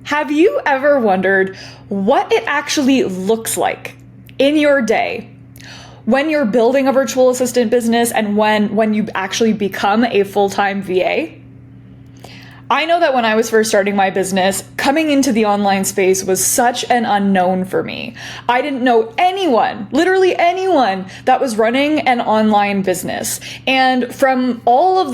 Have you ever wondered what it actually looks like in your day when you're building a virtual assistant business and when you actually become a full-time VA? I know that when I was first starting my business, coming into the online space was such an unknown for me. I didn't know anyone, literally anyone, that was running an online business. And from all of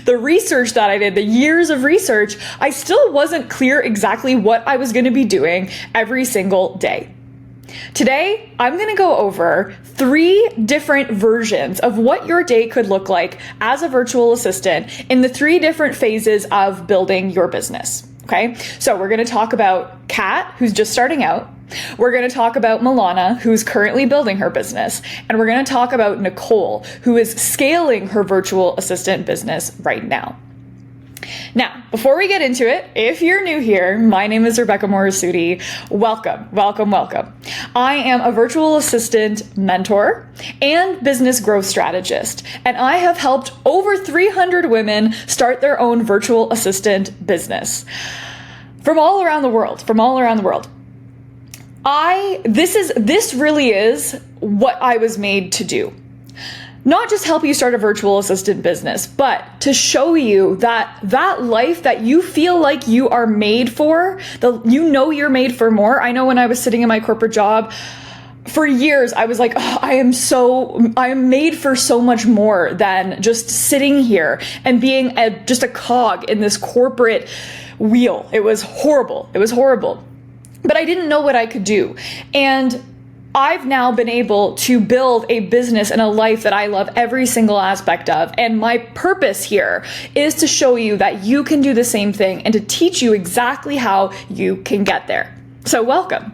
the research that I did, the years of research, I still wasn't clear exactly what I was going to be doing every single day. Today, I'm going to go over 3 different versions of what your day could look like as a virtual assistant in the 3 different phases of building your business. Okay, so we're going to talk about Kat, who's just starting out. We're going to talk about Milana, who's currently building her business. And we're going to talk about Nicole, who is scaling her virtual assistant business right now. Now, before we get into it, if you're new here, my name is Rebecca Morisuti. Welcome, welcome, welcome. I am a virtual assistant mentor and business growth strategist, and I have helped over 300 women start their own virtual assistant business from all around the world, This really is what I was made to do. Not just help you start a virtual assistant business, but to show you that life that you feel like you are made for, you're made for more. I know when I was sitting in my corporate job for years, I was like, oh, I am made for so much more than just sitting here and being just a cog in this corporate wheel. It was horrible. But I didn't know what I could do. And I've now been able to build a business and a life that I love every single aspect of. And my purpose here is to show you that you can do the same thing and to teach you exactly how you can get there. So welcome.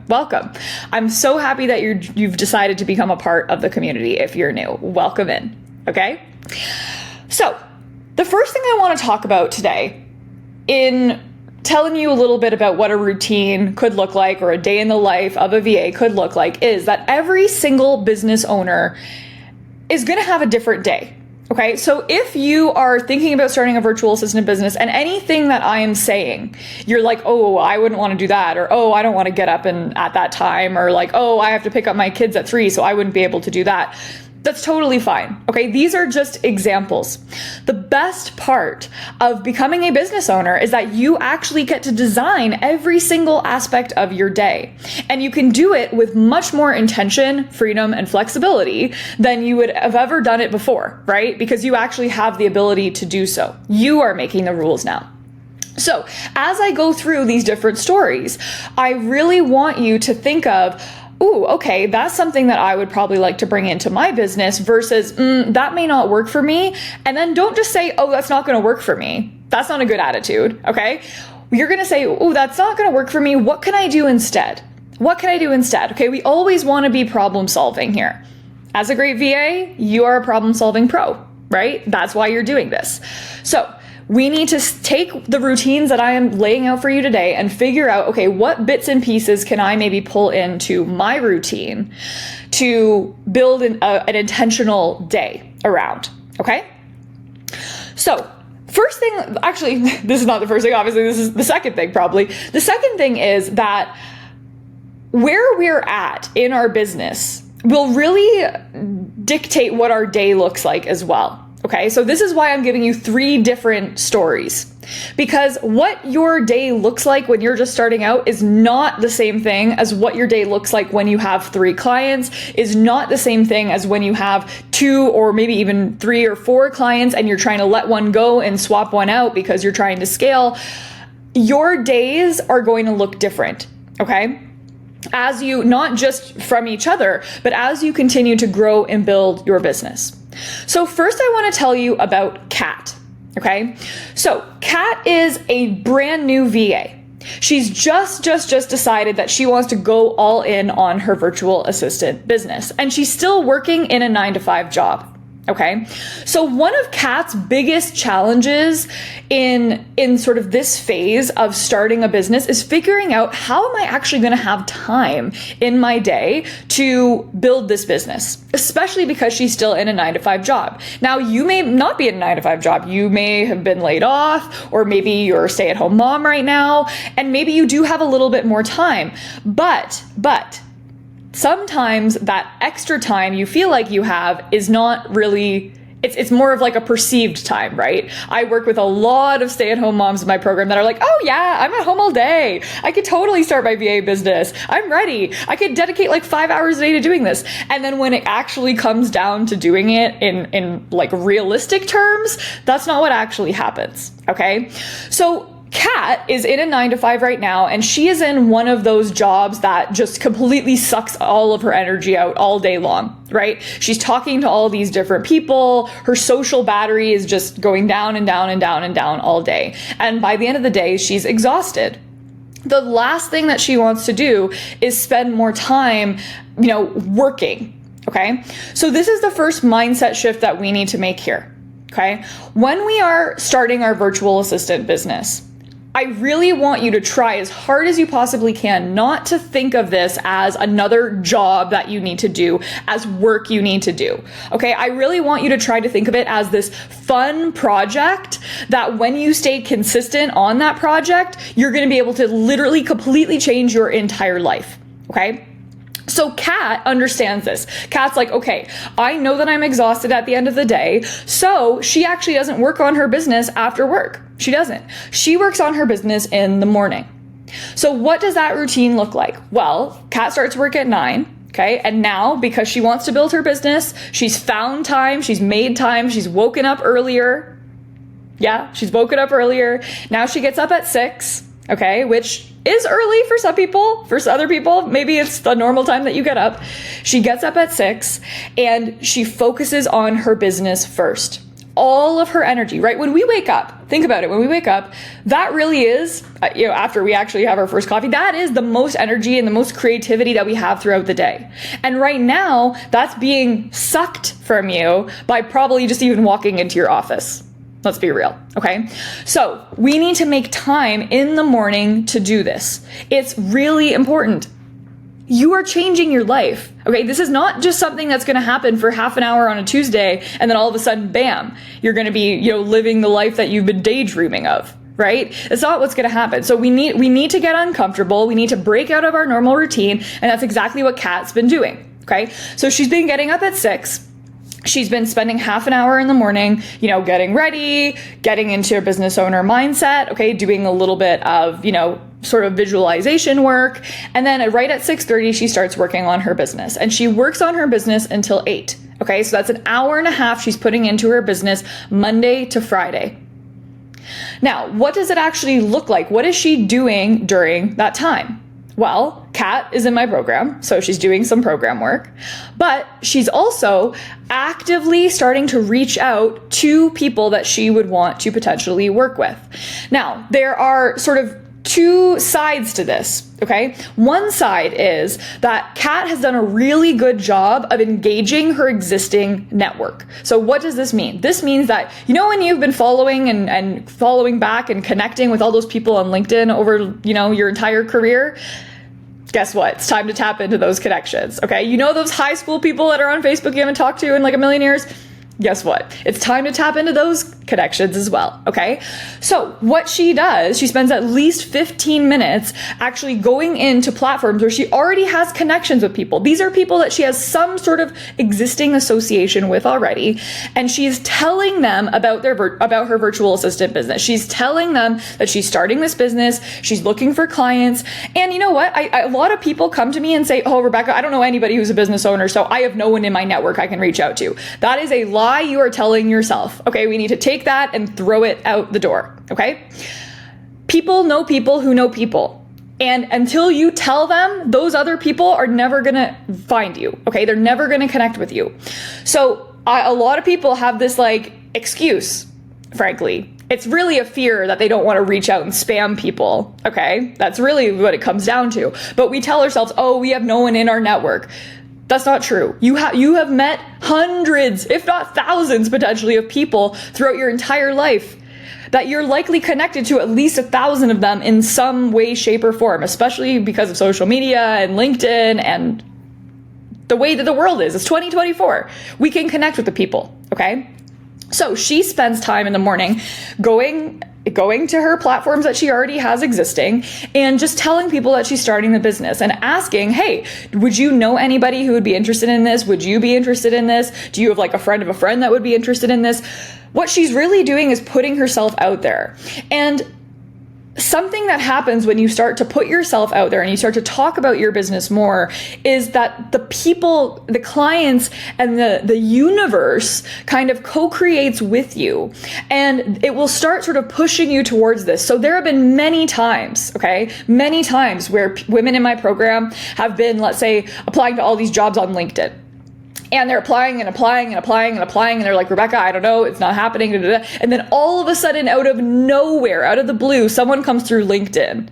I'm so happy that you've decided to become a part of the community. If you're new, welcome in. Okay. So the first thing I want to talk about today in telling you a little bit about what a routine could look like or a day in the life of a VA could look like is that every single business owner is going to have a different day. Okay, so if you are thinking about starting a virtual assistant business and anything that I am saying, you're like, oh, I wouldn't want to do that, or oh, I don't want to get up at that time, or like, oh, I have to pick up my kids at 3, so I wouldn't be able to do that. That's totally fine. Okay, these are just examples. The best part of becoming a business owner is that you actually get to design every single aspect of your day. And you can do it with much more intention, freedom, and flexibility than you would have ever done it before, right? Because you actually have the ability to do so. You are making the rules now. So as I go through these different stories, I really want you to think of, ooh, okay, that's something that I would probably like to bring into my business versus that may not work for me. And then don't just say, oh, that's not going to work for me. That's not a good attitude. Okay. You're going to say, oh, that's not going to work for me. What can I do instead? Okay. We always want to be problem solving here. As a great VA, you are a problem solving pro, right? That's why you're doing this. So we need to take the routines that I am laying out for you today and figure out, okay, what bits and pieces can I maybe pull into my routine to build an intentional day around, okay? So first thing, actually, this is not the first thing, obviously, this is the second thing probably. The second thing is that where we're at in our business will really dictate what our day looks like as well. Okay, so this is why I'm giving you 3 different stories, because what your day looks like when you're just starting out is not the same thing as what your day looks like when you have 3 clients, is not the same thing as when you have 2 or maybe even 3 or 4 clients and you're trying to let one go and swap one out because you're trying to scale. Your days are going to look different, okay? As you, not just from each other, but as you continue to grow and build your business. So first I want to tell you about Kat, okay? So Kat is a brand new VA. She's just decided that she wants to go all in on her virtual assistant business, and she's still working in a 9-to-5 job. Okay. So one of Kat's biggest challenges in sort of this phase of starting a business is figuring out, how am I actually going to have time in my day to build this business, especially because she's still in a 9-to-5 job. Now, you may not be in a 9-to-5 job. You may have been laid off, or maybe you're a stay-at-home mom right now, and maybe you do have a little bit more time, but sometimes that extra time you feel like you have is not really, it's more of like a perceived time, right? I work with a lot of stay-at-home moms in my program that are like, oh yeah, I'm at home all day. I could totally start my VA business. I'm ready. I could dedicate like 5 hours a day to doing this. And then when it actually comes down to doing it in like realistic terms, that's not what actually happens. Okay. So Kat is in a 9-to-5 right now, and she is in one of those jobs that just completely sucks all of her energy out all day long, right? She's talking to all these different people. Her social battery is just going down and down and down and down all day. And by the end of the day, she's exhausted. The last thing that she wants to do is spend more time, working, okay? So this is the first mindset shift that we need to make here, okay? When we are starting our virtual assistant business, I really want you to try as hard as you possibly can not to think of this as another job that you need to do, as work you need to do. Okay, I really want you to try to think of it as this fun project that when you stay consistent on that project, you're going to be able to literally completely change your entire life. Okay? So Kat understands this. Kat's like, okay, I know that I'm exhausted at the end of the day, so she actually doesn't work on her business after work. She doesn't. She works on her business in the morning. So what does that routine look like? Well, Kat starts work at 9, okay? And now, because she wants to build her business, she's found time, she's made time, she's woken up earlier. Yeah, she's woken up earlier. Now she gets up at 6, okay, which is early for some people. For other people, maybe it's the normal time that you get up. She gets up at 6 and she focuses on her business first. All of her energy, right? When we wake up, think about it. When we wake up, that really is, after we actually have our first coffee, that is the most energy and the most creativity that we have throughout the day. And right now, that's being sucked from you by probably just even walking into your office. Let's be real, okay? So we need to make time in the morning to do this. It's really important. You are changing your life, okay? This is not just something that's gonna happen for half an hour on a Tuesday and then all of a sudden, bam, you're gonna be, living the life that you've been daydreaming of, right? It's not what's gonna happen. So we need to get uncomfortable. We need to break out of our normal routine, and that's exactly what Kat's been doing, okay? So she's been getting up at 6. She's been spending half an hour in the morning, getting ready, getting into a business owner mindset, okay, doing a little bit of, sort of visualization work. And then right at 6:30, she starts working on her business, and she works on her business until 8. Okay. So that's an hour and a half she's putting into her business Monday to Friday. Now, what does it actually look like? What is she doing during that time? Well, Kat is in my program, so she's doing some program work, but she's also actively starting to reach out to people that she would want to potentially work with. Now, there are sort of two sides to this, okay? One side is that Kat has done a really good job of engaging her existing network. So what does this mean? This means that, when you've been following and following back and connecting with all those people on LinkedIn over, your entire career, guess what? It's time to tap into those connections, okay? Those high school people that are on Facebook you haven't talked to in like a million years? Guess what? It's time to tap into those connections as well, okay? So what she does, she spends at least 15 minutes actually going into platforms where she already has connections with people. These are people that she has some sort of existing association with already, and she's telling them about her virtual assistant business. She's telling them that she's starting this business, she's looking for clients, and you know what? A lot of people come to me and say, oh, Rebecca, I don't know anybody who's a business owner, so I have no one in my network I can reach out to. That is a lie you are telling yourself, okay? We need to take that and throw it out the door, okay? People know people who know people. And until you tell them, those other people are never gonna find you, okay? They're never gonna connect with you. So a lot of people have this excuse, frankly. It's really a fear that they don't want to reach out and spam people, okay? That's really what it comes down to. But we tell ourselves, oh, we have no one in our network. That's not true. You have met hundreds, if not thousands potentially, of people throughout your entire life that you're likely connected to, at least 1,000 of them in some way, shape, or form, especially because of social media and LinkedIn and the way that the world is. It's 2024. We can connect with the people, okay? So she spends time in the morning going to her platforms that she already has existing and just telling people that she's starting the business and asking, hey, would you know anybody who would be interested in this? Would you be interested in this? Do you have like a friend of a friend that would be interested in this? What she's really doing is putting herself out there. And something that happens when you start to put yourself out there and you start to talk about your business more is that the people, the clients, and the universe kind of co-creates with you, and it will start sort of pushing you towards this. So there have been many times, where women in my program have been, let's say, applying to all these jobs on LinkedIn. And they're applying, and they're like, Rebecca, I don't know, it's not happening. And then all of a sudden, out of nowhere, out of the blue, someone comes through LinkedIn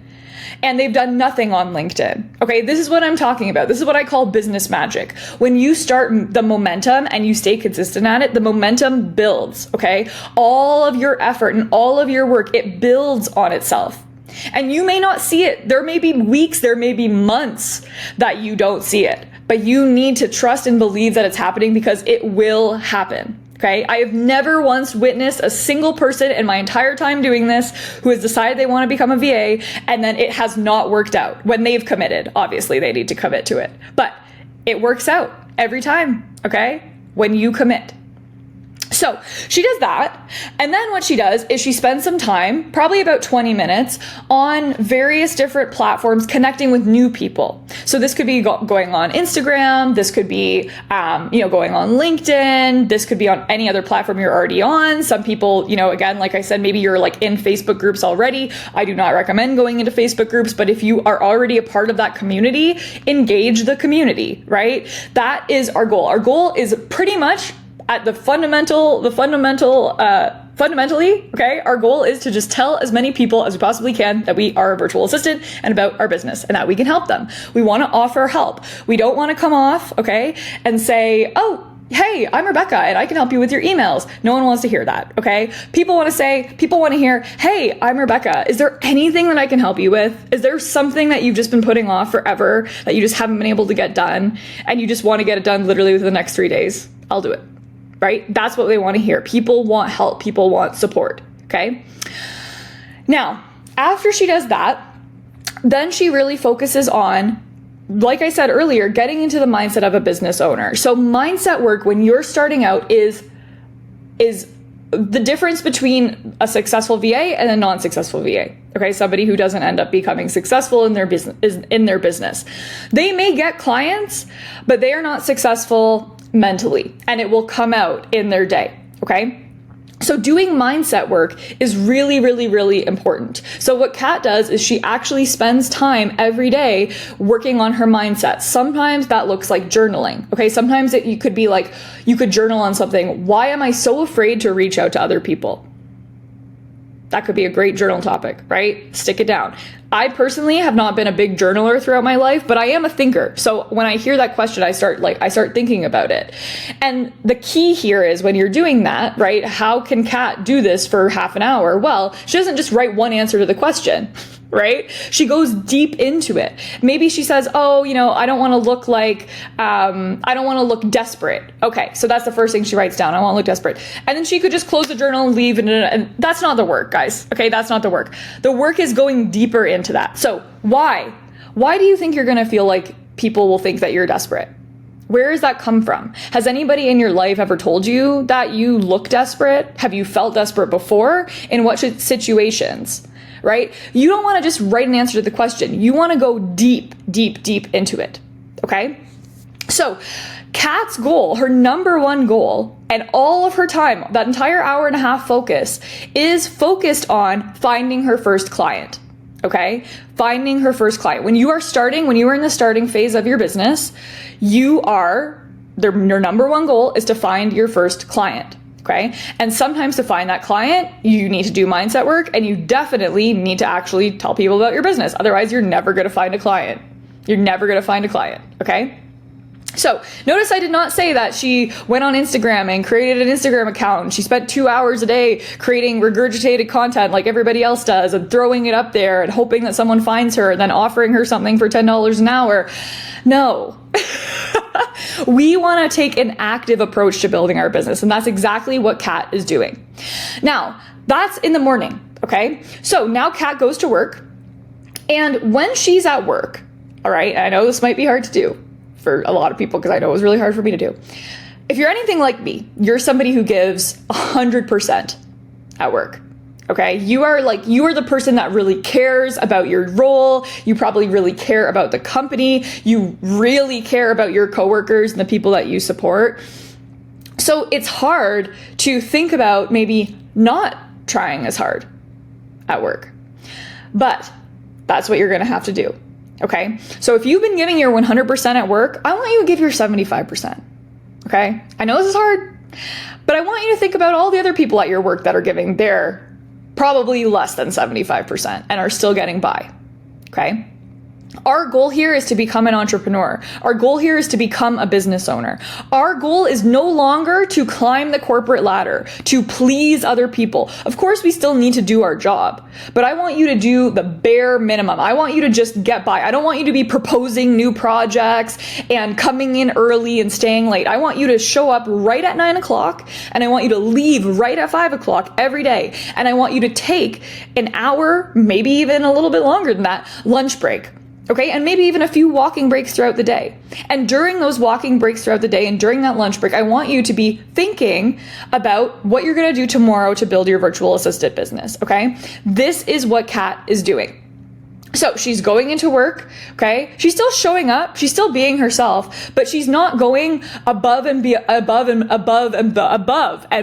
and they've done nothing on LinkedIn. Okay, this is what I'm talking about. This is what I call business magic. When you start the momentum and you stay consistent at it, the momentum builds, okay? All of your effort and all of your work, it builds on itself. And you may not see it. There may be weeks, there may be months that you don't see it. But you need to trust and believe that it's happening, because it will happen. Okay. I have never once witnessed a single person in my entire time doing this who has decided they want to become a VA and then it has not worked out when they've committed. Obviously, they need to commit to it, but it works out every time. Okay. When you commit. So she does that. And then what she does is she spends some time, probably about 20 minutes, on various different platforms connecting with new people. So this could be going on Instagram. This could be, going on LinkedIn. This could be on any other platform you're already on. Some people, again, like I said, maybe you're like in Facebook groups already. I do not recommend going into Facebook groups, but if you are already a part of that community, engage the community, right? That is our goal. Our goal is pretty much at fundamentally, okay, our goal is to just tell as many people as we possibly can that we are a virtual assistant and about our business and that we can help them. We want to offer help. We don't want to come off, okay, and say, oh, hey, I'm Rebecca and I can help you with your emails. No one wants to hear that, okay? People want to hear, hey, I'm Rebecca. Is there anything that I can help you with? Is there something that you've just been putting off forever that you just haven't been able to get done and you just want to get it done literally within the next 3 days? I'll do it. Right? That's what they want to hear. People want help. People want support. Okay. Now, after she does that, then she really focuses on, like I said earlier, getting into the mindset of a business owner. So mindset work when you're starting out is the difference between a successful VA and a non-successful VA. Okay. Somebody who doesn't end up becoming successful in their business. They may get clients, but they are not successful mentally, and it will come out in their day. Okay. So doing mindset work is really, really, really important. So what Kat does is she actually spends time every day working on her mindset. Sometimes that looks like journaling. Okay. Sometimes you could be like, you could journal on something. Why am I so afraid to reach out to other people? That could be a great journal topic, right? Stick it down. I personally have not been a big journaler throughout my life, but I am a thinker. So when I hear that question, I start thinking about it. And the key here is when you're doing that, right? How can Kat do this for half an hour? Well, she doesn't just write one answer to the question, right? She goes deep into it. Maybe she says, oh, I don't want to look like, I don't want to look desperate. Okay. So that's the first thing she writes down. I want to look desperate. And then she could just close the journal and leave. And that's not the work, guys. Okay. That's not the work. The work is going deeper into that. So why do you think you're going to feel like people will think that you're desperate? Where does that come from? Has anybody in your life ever told you that you look desperate? Have you felt desperate before? In what situations? Right? You don't want to just write an answer to the question. You want to go deep, deep, deep into it. Okay? So Kat's goal, her number one goal, and all of her time, that entire hour and a half focus, is focused on finding her first client. Okay? Finding her first client. When you are in the starting phase of your business, your number one goal is to find your first client. Okay. And sometimes to find that client, you need to do mindset work, and you definitely need to actually tell people about your business. Otherwise, you're never going to find a client. Okay. So notice I did not say that she went on Instagram and created an Instagram account and she spent 2 hours a day creating regurgitated content like everybody else does and throwing it up there and hoping that someone finds her and then offering her something for $10 an hour. No. We want to take an active approach to building our business, and that's exactly what Kat is doing. Now, that's in the morning, okay? So now Kat goes to work, and when she's at work, all right, I know this might be hard to do for a lot of people because I know it was really hard for me to do. If you're anything like me, you're somebody who gives 100% at work. Okay, you are the person that really cares about your role. You probably really care about the company. You really care about your coworkers and the people that you support. So it's hard to think about maybe not trying as hard at work. But that's what you're going to have to do. Okay, so if you've been giving your 100% at work, I want you to give your 75%. Okay, I know this is hard, but I want you to think about all the other people at your work that are giving their probably less than 75% and are still getting by, okay? Our goal here is to become an entrepreneur. Our goal here is to become a business owner. Our goal is no longer to climb the corporate ladder, to please other people. Of course, we still need to do our job, but I want you to do the bare minimum. I want you to just get by. I don't want you to be proposing new projects and coming in early and staying late. I want you to show up right at 9 o'clock and I want you to leave right at 5 o'clock every day. And I want you to take an hour, maybe even a little bit longer than that, lunch break. Okay, and maybe even a few walking breaks throughout the day. And during those walking breaks throughout the day and during that lunch break, I want you to be thinking about what you're going to do tomorrow to build your virtual assistant business, okay? This is what Kat is doing. So she's going into work, okay? She's still showing up, she's still being herself, but she's not going above and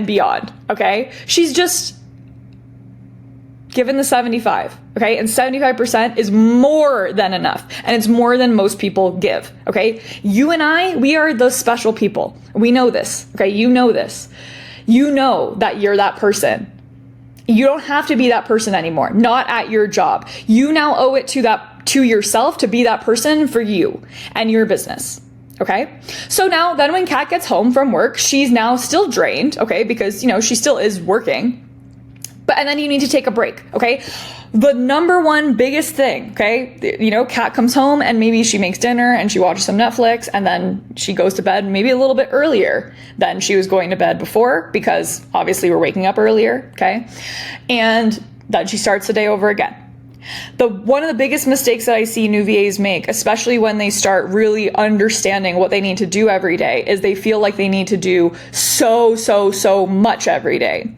beyond, okay? She's just given the 75, okay? And 75% is more than enough. And it's more than most people give, okay? You and I, we are the special people. We know this, okay? You know this. You know that you're that person. You don't have to be that person anymore, not at your job. You now owe it to yourself to be that person for you and your business. Okay. So now then when Kat gets home from work, she's now still drained, okay? Because, she still is working. And then you need to take a break, okay? The number one biggest thing, okay? Kat comes home and maybe she makes dinner and she watches some Netflix and then she goes to bed maybe a little bit earlier than she was going to bed before because obviously we're waking up earlier, okay? And then she starts the day over again. One of the biggest mistakes that I see new VAs make, especially when they start really understanding what they need to do every day, is they feel like they need to do so much every day.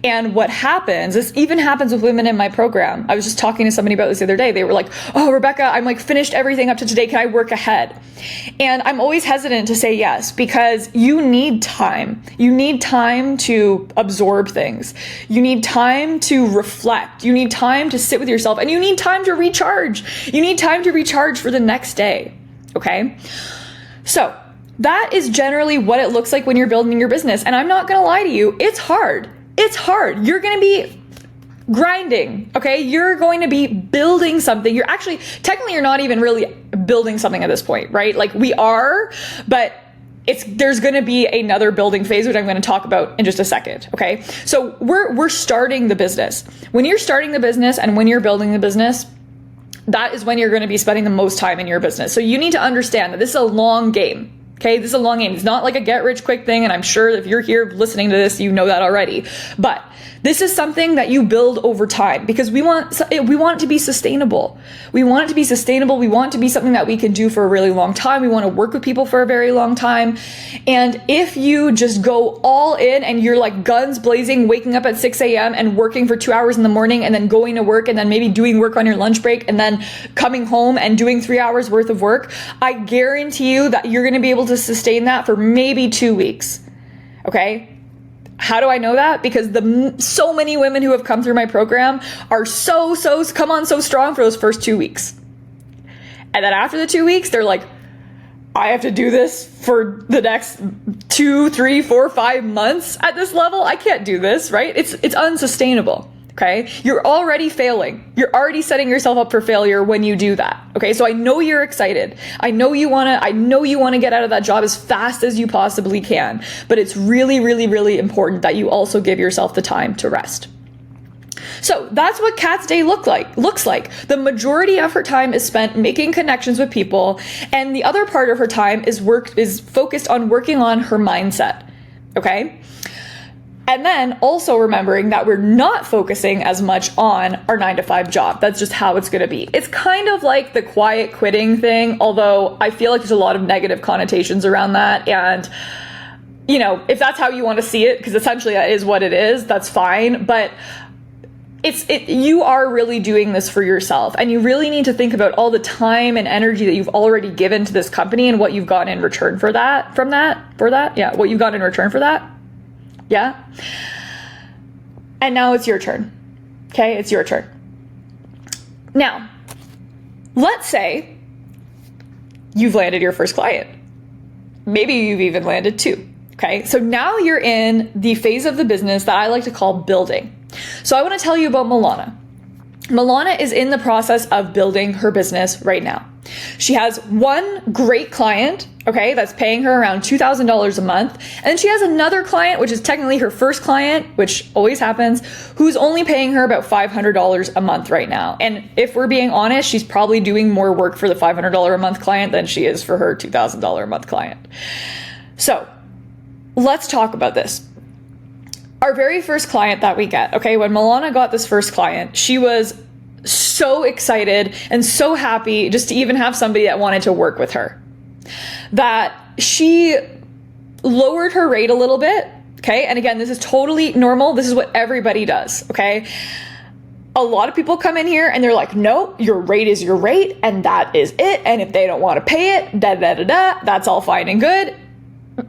And what happens, this even happens with women in my program. I was just talking to somebody about this the other day. They were like, "Oh, Rebecca, I'm finished everything up to today. Can I work ahead?" And I'm always hesitant to say yes because you need time. You need time to absorb things. You need time to reflect. You need time to sit with yourself and you need time to recharge. You need time to recharge for the next day. Okay? So that is generally what it looks like when you're building your business. And I'm not going to lie to you. It's hard. It's hard. You're going to be grinding, okay? You're going to be building something. Technically, you're not even really building something at this point, right? We are, but there's going to be another building phase, which I'm going to talk about in just a second, okay? So we're starting the business. When you're starting the business and when you're building the business, that is when you're going to be spending the most time in your business. So you need to understand that this is a long game. Okay, this is a long game. It's not like a get rich quick thing. And I'm sure if you're here listening to this, you know that already. But this is something that you build over time because we want it to be sustainable. We want it to be sustainable. We want it to be something that we can do for a really long time. We want to work with people for a very long time. And if you just go all in and you're like guns blazing, waking up at 6 a.m. and working for 2 hours in the morning and then going to work and then maybe doing work on your lunch break and then coming home and doing 3 hours worth of work, I guarantee you that you're going to be able to sustain that for maybe 2 weeks. Okay? How do I know that? Because so many women who have come through my program are so strong for those first 2 weeks. And then after the 2 weeks, they're like, I have to do this for the next 2, 3, 4, 5 months at this level. I can't do this, right? It's unsustainable. Okay. You're already failing. You're already setting yourself up for failure when you do that. Okay. So I know you're excited. I know you want to get out of that job as fast as you possibly can, but it's really, really, really important that you also give yourself the time to rest. So that's what Kat's day looks like. The majority of her time is spent making connections with people, and the other part of her time is focused on working on her mindset. Okay? And then also remembering that we're not focusing as much on our 9-to-5 job. That's just how it's going to be. It's kind of like the quiet quitting thing, although I feel like there's a lot of negative connotations around that. And, you know, if that's how you want to see it, because essentially that is what it is, that's fine. But you are really doing this for yourself, and you really need to think about all the time and energy that you've already given to this company and what you've gotten in return for that. Yeah, what you've got in return for that. Yeah. And now it's your turn. Okay, it's your turn. Now, let's say you've landed your first client. Maybe you've even landed two. Okay, so now you're in the phase of the business that I like to call building. So I want to tell you about Milana. Milana is in the process of building her business right now. She has one great client, okay, that's paying her around $2,000 a month. And then she has another client, which is technically her first client, which always happens, who's only paying her about $500 a month right now. And if we're being honest, she's probably doing more work for the $500 a month client than she is for her $2,000 a month client. So let's talk about this. Our very first client that we get, okay, when Milana got this first client, she was so excited and so happy just to even have somebody that wanted to work with her, that she lowered her rate a little bit, okay? And again, this is totally normal. This is what everybody does, okay? A lot of people come in here and they're like, no, your rate is your rate and that is it. And if they don't want to pay it, that's all fine and good.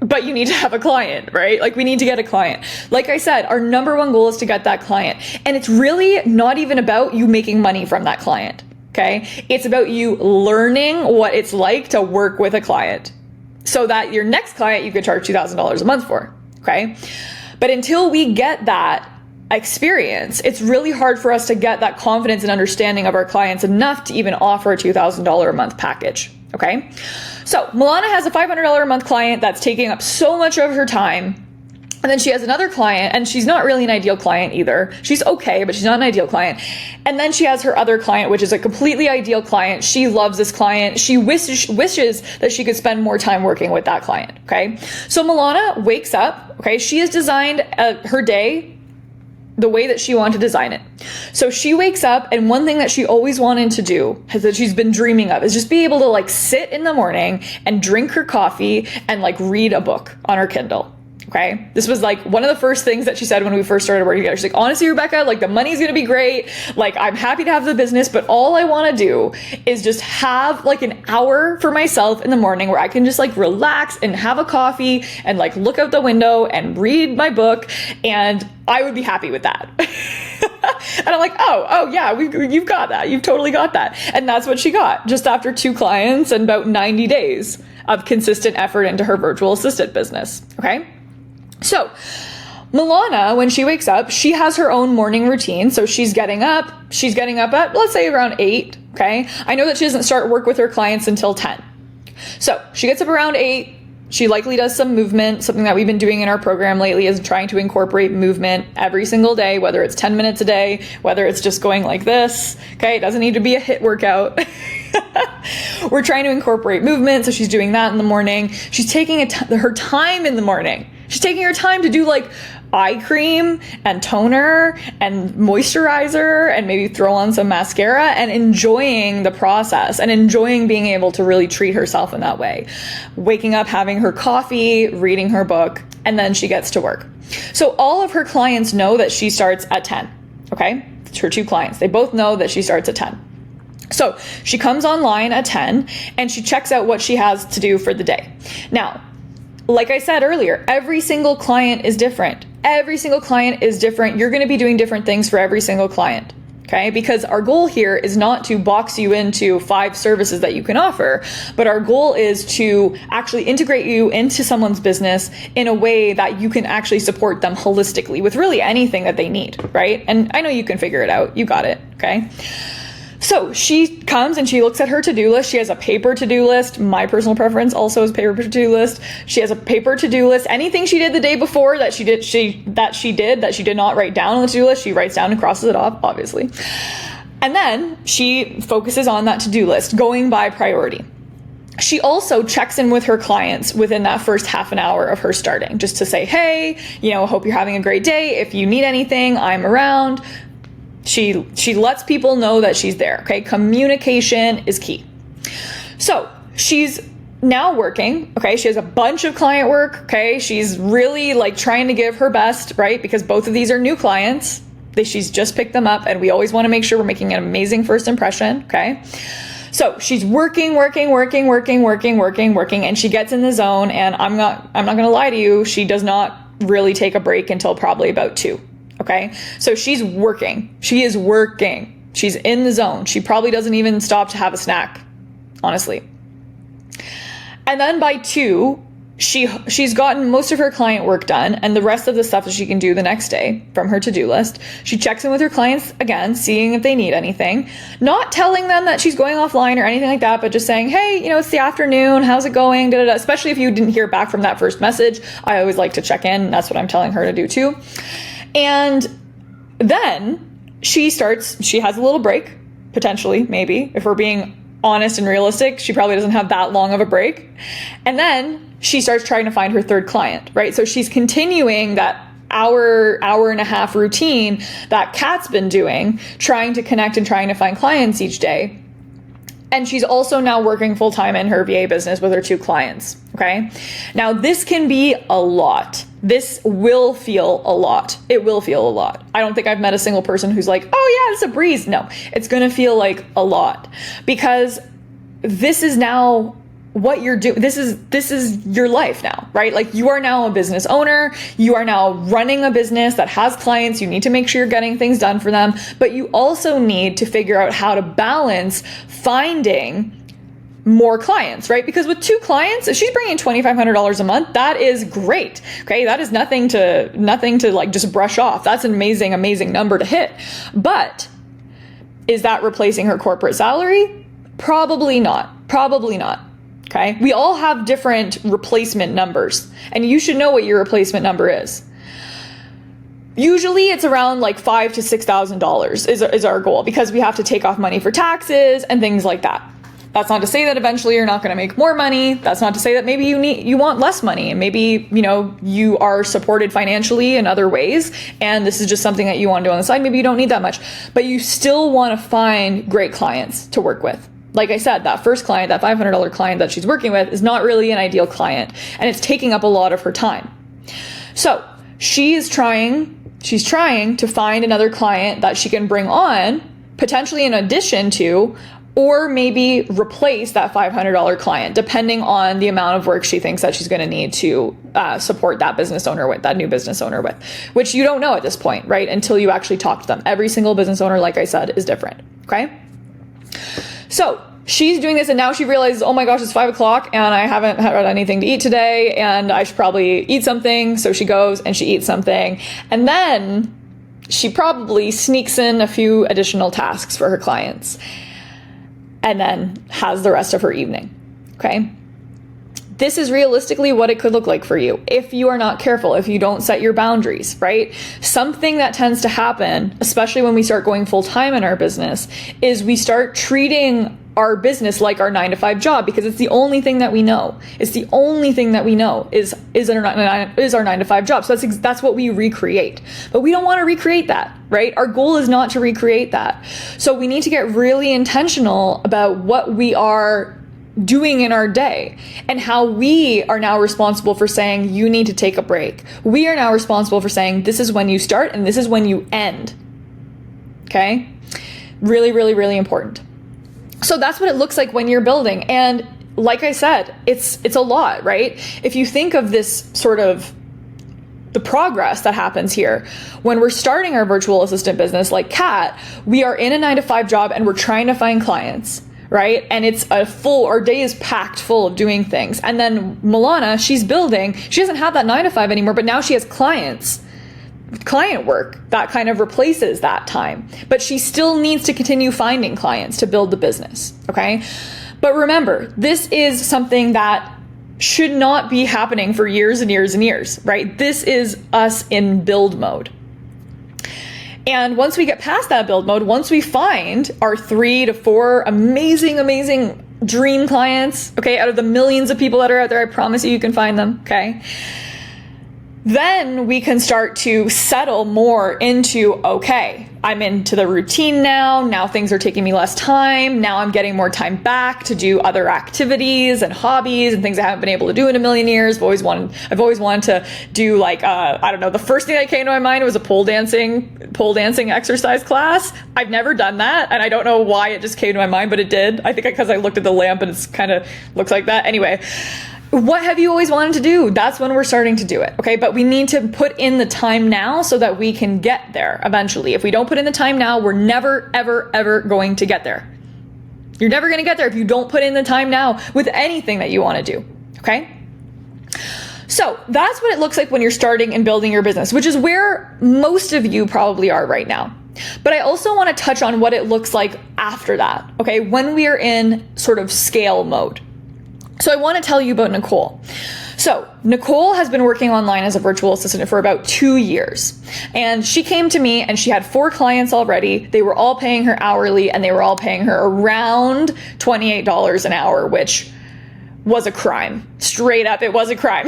But you need to have a client, right? Like, we need to get a client. Like I said, our number one goal is to get that client. And it's really not even about you making money from that client, okay? It's about you learning what it's like to work with a client so that your next client you could charge $2,000 a month for, okay? But until we get that experience, it's really hard for us to get that confidence and understanding of our clients enough to even offer a $2,000 a month package, okay? So Milana has a $500 a month client that's taking up so much of her time. And then she has another client, and she's not really an ideal client either. She's okay, but she's not an ideal client. And then she has her other client, which is a completely ideal client. She loves this client. She wishes that she could spend more time working with that client, okay? So Milana wakes up, okay? She has designed her day the way that she wanted to design it. So she wakes up, and one thing that she always wanted to do, that she's been dreaming of, is just be able to like sit in the morning and drink her coffee and like read a book on her Kindle. Okay. This was like one of the first things that she said when we first started working together. She's like, honestly, Rebecca, like the money's going to be great. Like, I'm happy to have the business, but all I want to do is just have like an hour for myself in the morning where I can just like relax and have a coffee and like look out the window and read my book. And I would be happy with that. And I'm like, oh yeah, you've got that. You've totally got that. And that's what she got just after 2 clients and about 90 days of consistent effort into her virtual assistant business. Okay. So Milana, when she wakes up, she has her own morning routine. So she's getting up at, let's say, around 8. Okay. I know that she doesn't start work with her clients until 10. So she gets up around 8. She likely does some movement. Something that we've been doing in our program lately is trying to incorporate movement every single day, whether it's 10 minutes a day, whether it's just going like this. Okay. It doesn't need to be a HIIT workout. We're trying to incorporate movement. So she's doing that in the morning. She's taking her time in the morning. She's taking her time to do like eye cream and toner and moisturizer and maybe throw on some mascara and enjoying the process and enjoying being able to really treat herself in that way. Waking up, having her coffee, reading her book, and then she gets to work. So all of her clients know that she starts at 10. Okay. It's her 2 clients. They both know that she starts at 10. So she comes online at 10 and she checks out what she has to do for the day. Now, like I said earlier, every single client is different. Every single client is different. You're going to be doing different things for every single client. Okay, because our goal here is not to box you into 5 services that you can offer, but our goal is to actually integrate you into someone's business in a way that you can actually support them holistically with really anything that they need, right? And I know you can figure it out. You got it, okay? So she comes and she looks at her to-do list. She has a paper to-do list. My personal preference also is paper to-do list. She has a paper to-do list. Anything she did the day before that she did not write down on the to-do list, she writes down and crosses it off, obviously. And then she focuses on that to-do list, going by priority. She also checks in with her clients within that first half an hour of her starting, just to say, hey, hope you're having a great day. If you need anything, I'm around. She lets people know that she's there, okay? Communication is key. So she's now working, okay? She has a bunch of client work, okay? She's really trying to give her best, right? Because both of these are new clients. She's just picked them up, and we always want to make sure we're making an amazing first impression, okay? So she's working, and she gets in the zone, and I'm not going to lie to you, she does not really take a break until probably about 2. Okay, so she's working. She is working. She's in the zone. She probably doesn't even stop to have a snack, honestly. And then by 2, she's gotten most of her client work done, and the rest of the stuff that she can do the next day from her to-do list. She checks in with her clients again, seeing if they need anything, not telling them that she's going offline or anything like that, but just saying, hey, it's the afternoon, how's it going? Da, da, da. Especially if you didn't hear back from that first message, I always like to check in. That's what I'm telling her to do too. And then she has a little break, potentially, maybe, if we're being honest and realistic, she probably doesn't have that long of a break. And then she starts trying to find her third client, right? So she's continuing that hour and a half routine that Kat's been doing, trying to connect and trying to find clients each day. And she's also now working full-time in her VA business with her 2 clients, okay? Now, this can be a lot. This will feel a lot. It will feel a lot. I don't think I've met a single person who's like, oh yeah, it's a breeze. No, it's going to feel like a lot, because this is now what you're doing. This is your life now, right? You are now a business owner. You are now running a business that has clients. You need to make sure you're getting things done for them, but you also need to figure out how to balance finding more clients, right? Because with 2 clients, if she's bringing $2,500 a month, that is great. Okay. That is nothing to just brush off. That's an amazing number to hit. But is that replacing her corporate salary? Probably not. Okay. We all have different replacement numbers, and you should know what your replacement number is. Usually it's around $5,000 to $6,000 is our goal, because we have to take off money for taxes and things like that. That's not to say that eventually you're not going to make more money. That's not to say that maybe you want less money, and maybe, you are supported financially in other ways, and this is just something that you want to do on the side. Maybe you don't need that much, but you still want to find great clients to work with. Like I said, that first client, that $500 client that she's working with, is not really an ideal client, and it's taking up a lot of her time. So she's trying to find another client that she can bring on, potentially in addition to, or maybe replace that $500 client, depending on the amount of work she thinks that she's going to need to support that new business owner with, which you don't know at this point, right? Until you actually talk to them. Every single business owner, like I said, is different. Okay. So she's doing this, and now she realizes, oh my gosh, it's 5:00 and I haven't had anything to eat today, and I should probably eat something. So she goes and she eats something, and then she probably sneaks in a few additional tasks for her clients, and then has the rest of her evening. Okay. This is realistically what it could look like for you if you are not careful, if you don't set your boundaries, right? Something that tends to happen, especially when we start going full-time in our business, is we start treating our business like our 9-to-5 job, because it's the only thing that we know. It's the only thing that we know is our 9-to-5 job. So that's what we recreate. But we don't want to recreate that, right? Our goal is not to recreate that. So we need to get really intentional about what we are doing in our day, and how we are now responsible for saying you need to take a break. We are now responsible for saying this is when you start and this is when you end. Okay? Really, really, really important. So that's what it looks like when you're building. And like I said, it's a lot, right? If you think of this sort of the progress that happens here. When we're starting our virtual assistant business like Kat, we are in a 9-to-5 job and we're trying to find clients, right? And it's our day is packed full of doing things. And then Milana, she's building, she doesn't have that 9-to-5 anymore, but now she has client work that kind of replaces that time, but she still needs to continue finding clients to build the business. Okay. But remember, this is something that should not be happening for years and years and years, right? This is us in build mode. And once we get past that build mode, once we find our 3 to 4 amazing dream clients, okay, out of the millions of people that are out there, I promise you can find them, okay? Then we can start to settle more into, okay, I'm into the routine now. Now things are taking me less time. Now I'm getting more time back to do other activities and hobbies and things I haven't been able to do in a million years. I've always wanted to do like, I don't know, the first thing that came to my mind was a pole dancing exercise class. I've never done that. And I don't know why it just came to my mind, but it did. I think because I looked at the lamp and it's kind of looks like that. Anyway, what have you always wanted to do? That's when we're starting to do it, okay? But we need to put in the time now so that we can get there eventually. If we don't put in the time now, we're never, ever, ever going to get there. You're never going to get there if you don't put in the time now with anything that you want to do, okay? So that's what it looks like when you're starting and building your business, which is where most of you probably are right now. But I also want to touch on what it looks like after that, okay? When we are in sort of scale mode. So I want to tell you about Nicole. So Nicole has been working online as a virtual assistant for about 2 years. And she came to me and she had 4 clients already. They were all paying her hourly and they were all paying her around $28 an hour, which was a crime. Straight up, it was a crime.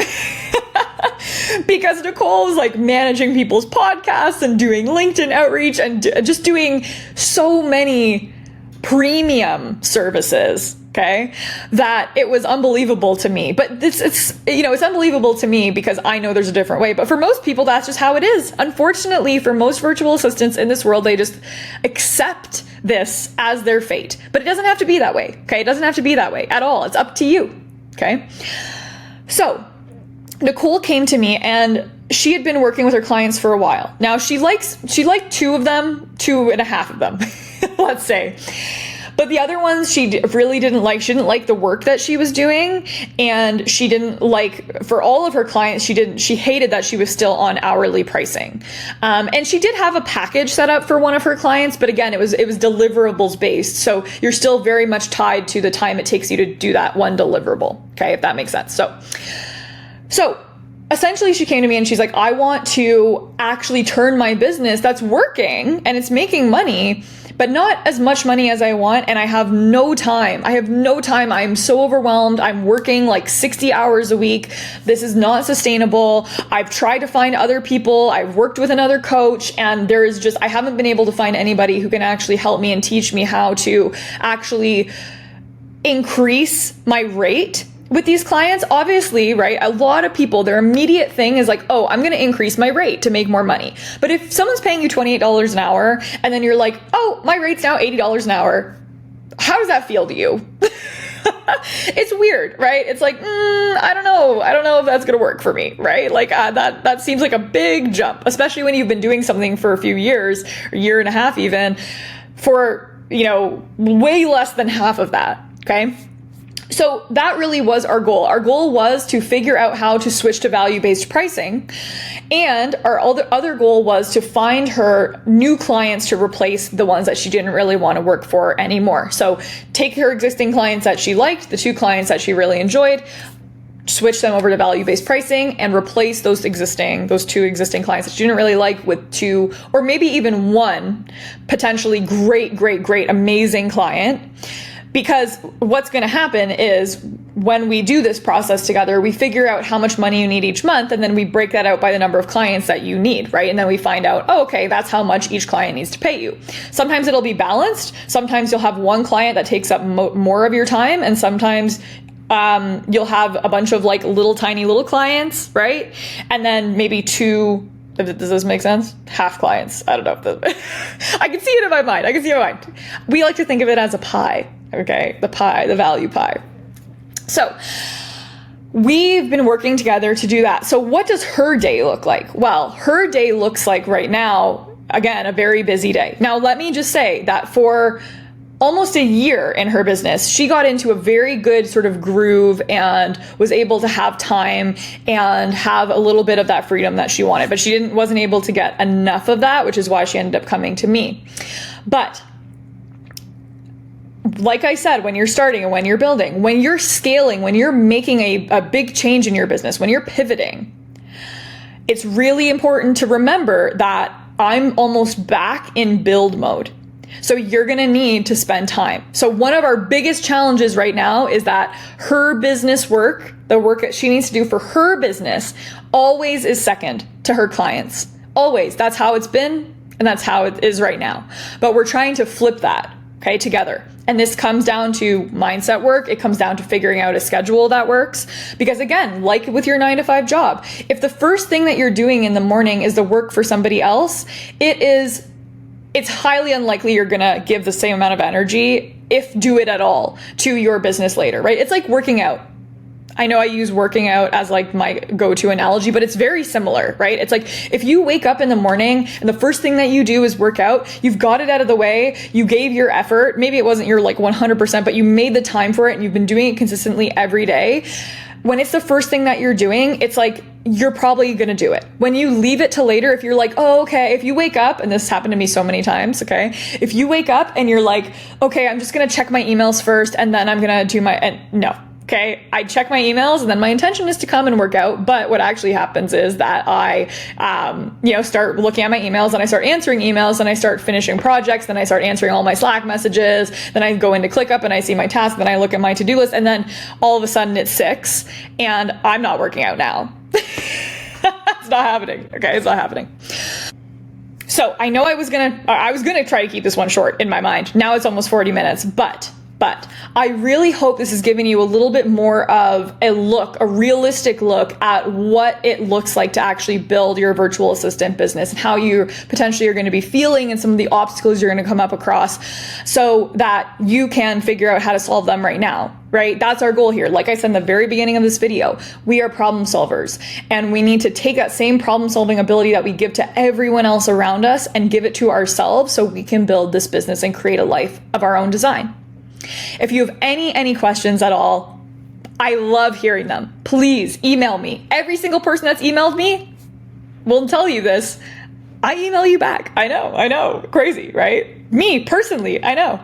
Because Nicole is like managing people's podcasts and doing LinkedIn outreach and just doing so many premium services, okay, that it was unbelievable to me. But it's unbelievable to me because I know there's a different way. But for most people, that's just how it is. Unfortunately, for most virtual assistants in this world, they just accept this as their fate. But it doesn't have to be that way, okay? It doesn't have to be that way at all. It's up to you, okay? So Nicole came to me and she had been working with her clients for a while. Now she liked 2 of them, 2.5 of them, let's say. But the other ones she really didn't like. She didn't like the work that she was doing. And she didn't like, for all of her clients, she hated that she was still on hourly pricing. And she did have a package set up for one of her clients, but again, it was deliverables based. So you're still very much tied to the time it takes you to do that one deliverable. Okay, if that makes sense. So essentially she came to me and she's like, I want to actually turn my business that's working and it's making money, but not as much money as I want. And I have no time. I'm so overwhelmed. I'm working like 60 hours a week. This is not sustainable. I've tried to find other people. I've worked with another coach and I haven't been able to find anybody who can actually help me and teach me how to actually increase my rate with these clients. Obviously, right? A lot of people, their immediate thing is like, oh, I'm going to increase my rate to make more money. But if someone's paying you $28 an hour and then you're like, oh, my rate's now $80 an hour, how does that feel to you? It's weird, right? It's like, I don't know if that's going to work for me, right? Like that seems like a big jump, especially when you've been doing something for a few years, a year and a half even, for, way less than half of that, okay? So that really was our goal. Our goal was to figure out how to switch to value-based pricing. And our other goal was to find her new clients to replace the ones that she didn't really want to work for anymore. So take her existing clients that she liked, the 2 clients that she really enjoyed, switch them over to value-based pricing and replace those 2 existing clients that she didn't really like with 2 or maybe even 1 potentially great, amazing client. Because what's going to happen is when we do this process together, we figure out how much money you need each month, and then we break that out by the number of clients that you need, right? And then we find out, oh, okay, that's how much each client needs to pay you. Sometimes it'll be balanced. Sometimes you'll have 1 client that takes up more of your time, and sometimes you'll have a bunch of like tiny little clients, right? And then maybe 2. Does this make sense? Half clients. I don't know if I can see it in my mind. We like to think of it as a pie, okay? The pie, the value pie. So we've been working together to do that. So what does her day look like? Well, her day looks like right now, again, a very busy day. Now, let me just say that for almost a year in her business, she got into a very good sort of groove and was able to have time and have a little bit of that freedom that she wanted, but she wasn't able to get enough of that, which is why she ended up coming to me. But like I said, when you're starting and when you're building, when you're scaling, when you're making a big change in your business, when you're pivoting, it's really important to remember that I'm almost back in build mode. So you're going to need to spend time. So one of our biggest challenges right now is that her business work, the work that she needs to do for her business, always is second to her clients. Always. That's how it's been, and that's how it is right now. But we're trying to flip that, okay, together. And this comes down to mindset work. It comes down to figuring out a schedule that works. Because again, like with your 9-to-5 job, if the first thing that you're doing in the morning is the work for somebody else, it's highly unlikely you're going to give the same amount of energy, if do it at all, to your business later, right? It's like working out. I know I use working out as like my go-to analogy, but it's very similar, right? It's like if you wake up in the morning and the first thing that you do is work out, you've got it out of the way, you gave your effort, maybe it wasn't your like 100%, but you made the time for it and you've been doing it consistently every day. When it's the first thing that you're doing, it's like, you're probably going to do it. When you leave it to later, if you're like, oh, okay, if you wake up, and this happened to me so many times, okay, if you wake up and you're like, okay, I'm just going to check my emails first and then I'm going to do no. Okay, I check my emails and then my intention is to come and work out. But what actually happens is that I, start looking at my emails and I start answering emails and I start finishing projects. Then I start answering all my Slack messages. Then I go into ClickUp and I see my task. Then I look at my to-do list and then all of a sudden it's 6 and I'm not working out now. It's not happening. Okay, it's not happening. So I know I was gonna try to keep this one short in my mind. Now it's almost 40 minutes, but I really hope this has given you a little bit more of a realistic look at what it looks like to actually build your virtual assistant business and how you potentially are going to be feeling and some of the obstacles you're going to come up across so that you can figure out how to solve them right now, right? That's our goal here. Like I said in the very beginning of this video, we are problem solvers and we need to take that same problem solving ability that we give to everyone else around us and give it to ourselves so we can build this business and create a life of our own design. If you have any questions at all, I love hearing them. Please email me. Every single person that's emailed me will tell you this. I email you back. I know. Crazy, right? Me personally, I know.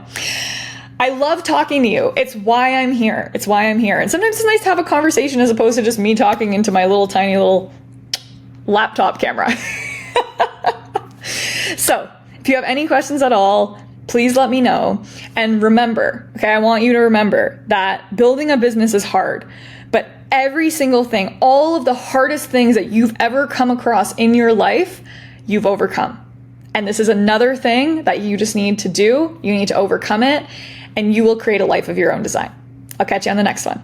I love talking to you. It's why I'm here. And sometimes it's nice to have a conversation as opposed to just me talking into my little tiny little laptop camera. So if you have any questions at all, please let me know. And remember, okay, I want you to remember that building a business is hard, but every single thing, all of the hardest things that you've ever come across in your life, you've overcome. And this is another thing that you just need to do. You need to overcome it and you will create a life of your own design. I'll catch you on the next one.